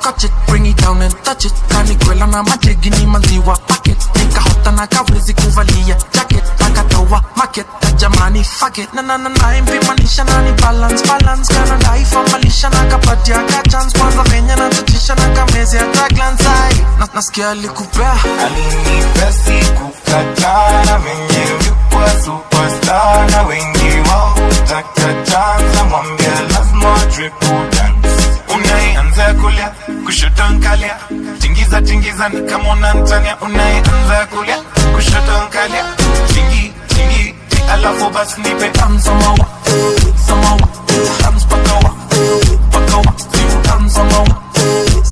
scotch it, bring it down and touch it. Kanikwela na majegi ni maziwa packet. Nika hota na kawezi kuvalia jacket. Nakatoa market, jamani fuck it. Na impimanisha na ni balance kana daifa malisha na kapatia ka chance. Kwanza venye na tatisha na kamezi hata glance eye. Nasikia alikupea alinipea sikukatana. Venye ulikuwa superstar na wengi wao taka chance. Mwambia lazima triple dance. Unaianza kulia kushoto nkalia, tingiza ni kama unantania. Unaianza kulia kushoto nkalia, tingi alafu basi nipe samawa, dance paka